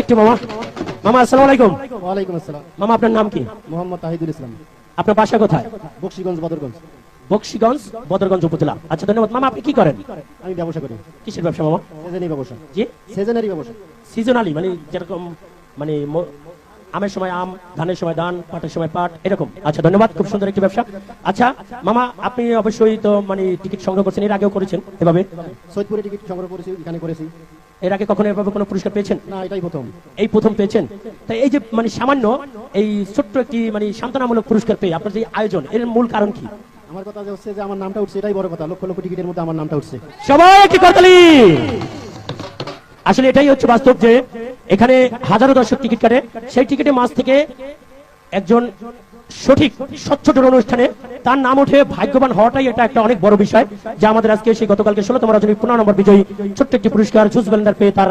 একটু মামা। মামা আসসালামু আলাইকুম। ওয়ালাইকুম আসসালাম। মামা আপনার নাম কি? মোহাম্মদ তাহিদুল ইসলাম। আপনার বাসা কোথায়? বকশীগঞ্জ, বদরগঞ্জ। বকশীগঞ্জ, বদরগঞ্জ উপজেলা। আচ্ছা ধন্যবাদ। মামা আপনি কি করেন? আমি ব্যবসা করি। কিসের ব্যবসা মামা? সিজনারি ব্যবসা। জি, সিজনারি ব্যবসা। সিজনালি মানে যেরকম মানে আমের সময় আম, ধানের সময় ধান, পাটের সময় পাট, এরকম। আচ্ছা ধন্যবাদ, খুব সুন্দর একটি ব্যবসা। আচ্ছা মামা, আপনি অবশ্যই তো মানে টিকিট সংগ্রহ করছেন, এর আগেও করেছেন এভাবে? সৈয়দপুরে টিকিট সংগ্রহ করেছি, এখানে করেছি। এর আগে কখনো এভাবে কোনো পুরস্কার পেয়েছেন? না, এটাই প্রথম। এই প্রথম পেয়েছেন। তাই এই যে মানে সামান্য এই ছোট্ট একটি মানে সান্ত্বনামূলক পুরস্কার পেয়ে আপনার যে আয়োজন, এর মূল কারণ কি? আমার কথা হচ্ছে যে আমার নামটা উঠছে, এটাই বড় কথা। লক্ষ লক্ষ টিকিটের মধ্যে আমার নামটা উঠছে। সবাই একটি করতালি। আসলে এটাই হচ্ছে বাস্তব যে এখানে হাজারো দর্শক টিকিট কাটে, সেই টিকিটের মাঝ থেকে একজন সঠিক স্বচ্ছ অনুষ্ঠানে তার নাম ওঠে, ভাগ্যবান হওয়াটাই এটা একটা অনেক বড় বিষয়। যা আমাদের আজকে সেই গতকালকে 16তম রজনী 15 নম্বর বিজয়ী ছোট্ট একটি পুরস্কার জুস ব্লেন্ডার পেয়ে তার